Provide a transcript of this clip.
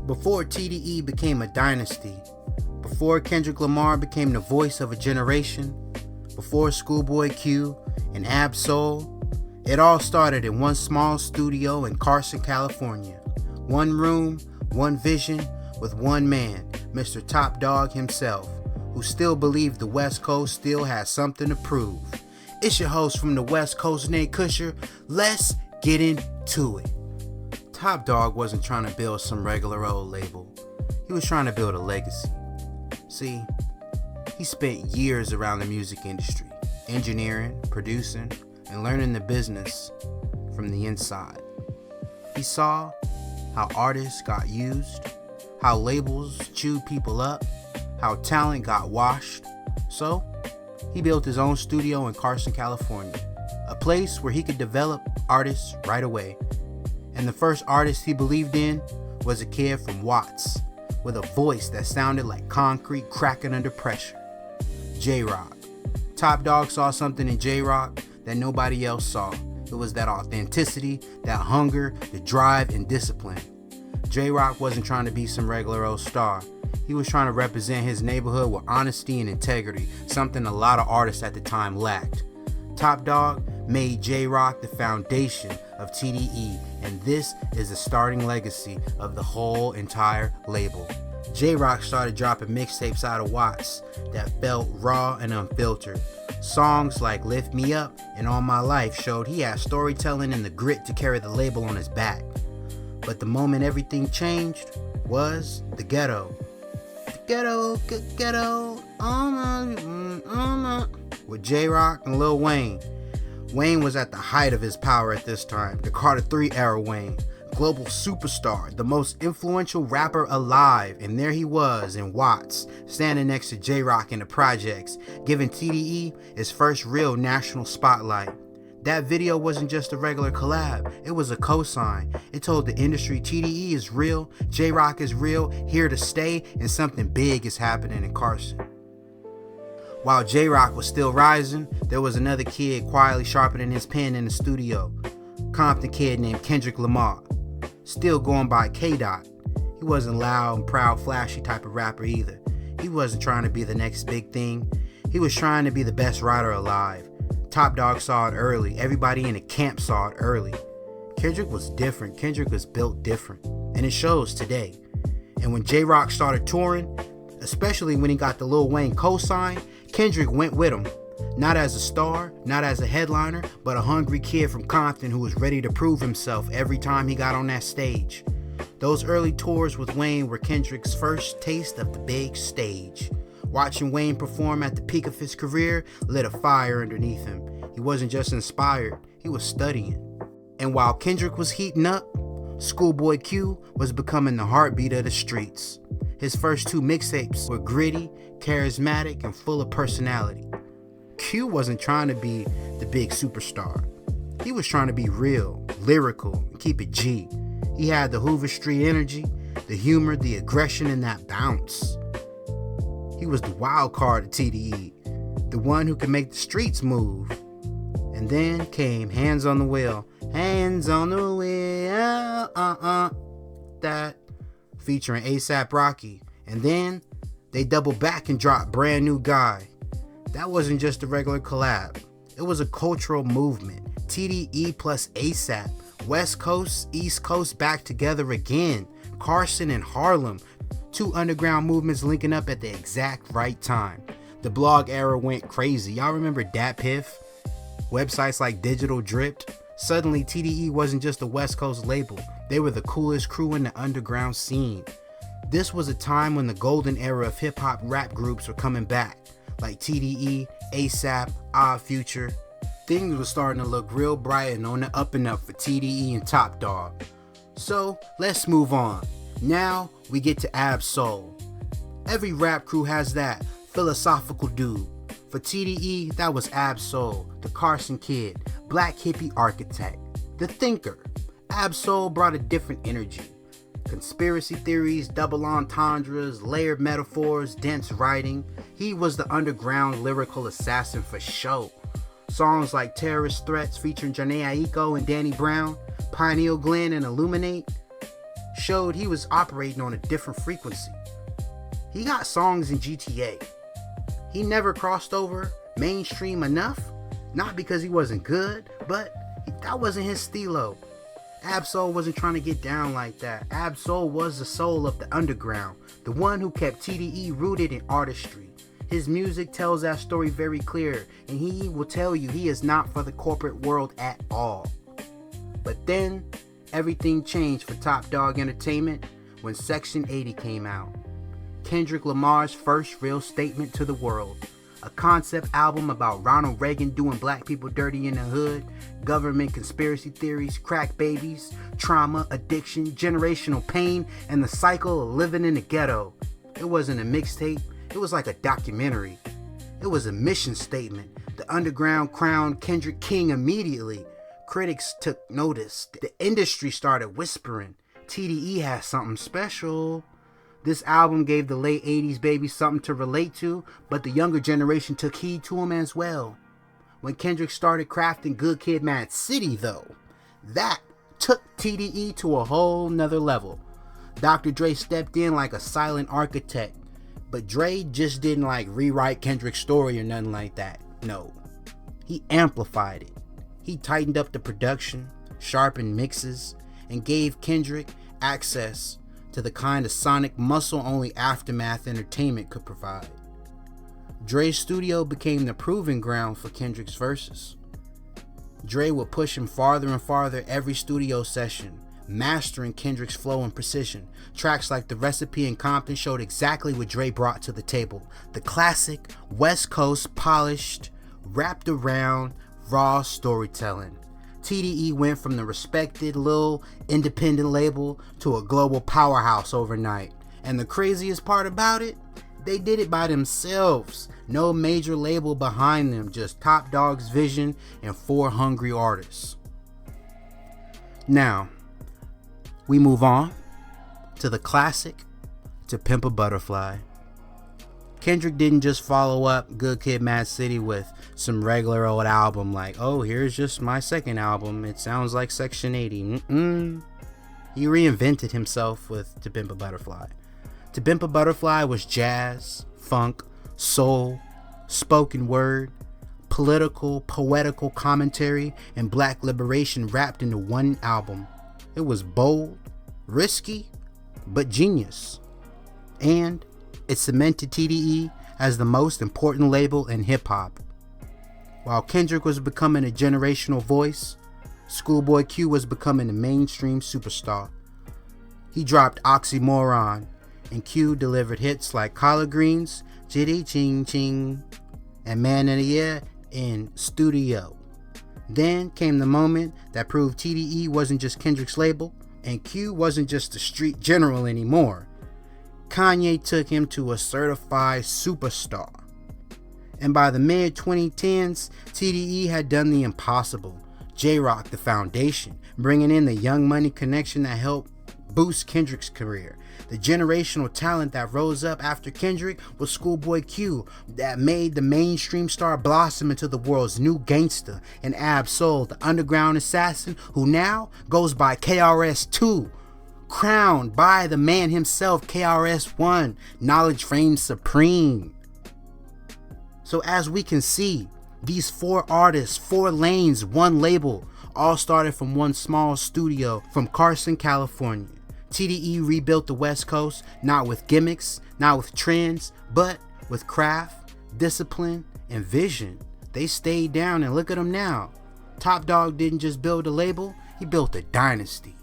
Before TDE became a dynasty, before Kendrick Lamar became the voice of a generation, before ScHoolboy Q and Ab-Soul, it all started in one small studio in Carson, California. One room, one vision, with one man, Mr. Top Dawg himself, who still believed the West Coast still has something to prove. It's your host from the West Coast, Nate Kusher. Let's get into it. Top Dawg wasn't trying to build some regular old label. He was trying to build a legacy. See, he spent years around the music industry, engineering, producing, and learning the business from the inside. He saw how artists got used, how labels chewed people up, how talent got washed. So, he built his own studio in Carson, California, a place where he could develop artists right away. And the first artist he believed in was a kid from Watts, with a voice that sounded like concrete cracking under pressure. J-Rock. Top Dawg saw something in J-Rock that nobody else saw. It was that authenticity, that hunger, the drive, and discipline. J-Rock wasn't trying to be some regular old star. He was trying to represent his neighborhood with honesty and integrity, something a lot of artists at the time lacked. Top Dawg made J-Rock the foundation of TDE, and this is the starting legacy of the whole entire label. J-Rock started dropping mixtapes out of Watts that felt raw and unfiltered. Songs like Lift Me Up and All My Life showed he had storytelling and the grit to carry the label on his back. But the moment everything changed was the ghetto. Ghetto, with J-Rock and Lil Wayne. Wayne was at the height of his power at this time, the Carter 3 era Wayne, global superstar, the most influential rapper alive, and there he was in Watts, standing next to J-Rock in the projects, giving TDE its first real national spotlight. That video wasn't just a regular collab, it was a cosign. It told the industry TDE is real, J-Rock is real, here to stay, and something big is happening in Carson. While J-Rock was still rising, there was another kid quietly sharpening his pen in the studio. Compton kid named Kendrick Lamar, still going by K-Dot. He wasn't loud and proud, flashy type of rapper either. He wasn't trying to be the next big thing. He was trying to be the best writer alive. Top Dawg saw it early. Everybody in the camp saw it early. Kendrick was different. Kendrick was built different. And it shows today. And when J-Rock started touring, especially when he got the Lil Wayne cosign, Kendrick went with him. Not as a star, not as a headliner, but a hungry kid from Compton who was ready to prove himself every time he got on that stage. Those early tours with Wayne were Kendrick's first taste of the big stage. Watching Wayne perform at the peak of his career lit a fire underneath him. He wasn't just inspired, he was studying. And while Kendrick was heating up, ScHoolboy Q was becoming the heartbeat of the streets. His first two mixtapes were gritty, charismatic, and full of personality. Q wasn't trying to be the big superstar. He was trying to be real, lyrical, and keep it G. He had the Hoover Street energy, the humor, the aggression, and that bounce. He was the wild card of TDE, the one who could make the streets move. And then came Hands on the Wheel. Hands on the Wheel, that featuring A$AP Rocky. And then they doubled back and dropped Brand New Guy. That wasn't just a regular collab. It was a cultural movement. TDE plus A$AP. West Coast, East Coast back together again. Carson and Harlem. Two underground movements linking up at the exact right time. The blog era went crazy. Y'all remember DatPiff? Websites like Digital Dripped? Suddenly TDE wasn't just a West Coast label. They were the coolest crew in the underground scene. This was a time when the golden era of hip-hop rap groups were coming back, like TDE, A$AP, Odd Future. Things were starting to look real bright and on the up and up for TDE and Top Dawg. So, let's move on. Now, we get to Ab-Soul. Every rap crew has that philosophical dude. For TDE, that was Ab-Soul, the Carson kid, black hippie architect, the thinker. Ab-Soul brought a different energy. Conspiracy theories, double entendres, layered metaphors, dense writing. He was the underground lyrical assassin for show. Songs like Terrorist Threats featuring Janae Aiko and Danny Brown, Pineal Glen and Illuminate showed he was operating on a different frequency. He got songs in GTA. He never crossed over mainstream enough, not because he wasn't good, but that wasn't his stilo. Ab-Soul wasn't trying to get down like that. Ab-Soul was the soul of the underground, the one who kept TDE rooted in artistry. His music tells that story very clear, and he will tell you he is not for the corporate world at all. But then, everything changed for Top Dawg Entertainment when Section 80 came out. Kendrick Lamar's first real statement to the world. A concept album about Ronald Reagan doing black people dirty in the hood, government conspiracy theories, crack babies, trauma, addiction, generational pain, and the cycle of living in the ghetto. It wasn't a mixtape, it was like a documentary. It was a mission statement. The underground crowned Kendrick king immediately. Critics took notice. The industry started whispering, TDE has something special. This album gave the late 80s babies something to relate to, but the younger generation took heed to him as well. When Kendrick started crafting Good Kid, Mad City though, that took TDE to a whole nother level. Dr. Dre stepped in like a silent architect, but Dre just didn't like rewrite Kendrick's story or nothing like that. No, he amplified it. He tightened up the production, sharpened mixes, and gave Kendrick access to the kind of sonic muscle only Aftermath Entertainment could provide. Dre's studio became the proving ground for Kendrick's verses. Dre would push him farther and farther every studio session, mastering Kendrick's flow and precision. Tracks like The Recipe and Compton showed exactly what Dre brought to the table. The classic, West Coast, polished, wrapped around, raw storytelling. TDE went from the respected little independent label to a global powerhouse overnight. And the craziest part about it, they did it by themselves. No major label behind them, just Top Dawg's vision and 4 hungry artists. Now, we move on to the classic, To Pimp a Butterfly. Kendrick didn't just follow up Good Kid, Mad City with some regular old album like, oh, here's just my second album, it sounds like Section 80. He reinvented himself with To Pimp a Butterfly. To Pimp a Butterfly was jazz, funk, soul, spoken word, political, poetical commentary, and black liberation wrapped into one album. It was bold, risky, but genius. And it cemented TDE as the most important label in hip-hop. While Kendrick was becoming a generational voice, ScHoolboy Q was becoming a mainstream superstar. He dropped Oxymoron, and Q delivered hits like Collard Greens, Chitty Ching Ching, and Man of the Year in Studio. Then came the moment that proved TDE wasn't just Kendrick's label, and Q wasn't just a street general anymore. Kanye took him to a certified superstar. And by the mid-2010s, TDE had done the impossible. J-Rock the foundation, bringing in the Young Money connection that helped boost Kendrick's career. The generational talent that rose up after Kendrick was ScHoolboy Q, that made the mainstream star blossom into the world's new gangster, and Ab-Soul, the underground assassin who now goes by KRS-2. Crowned by the man himself, KRS-One, knowledge reigns supreme. So as we can see, these 4 artists, 4 lanes, 1 label, all started from one small studio from Carson, California. TDE rebuilt the West Coast, not with gimmicks, not with trends, but with craft, discipline, and vision. They stayed down, and look at them now. Top Dawg didn't just build a label, he built a dynasty.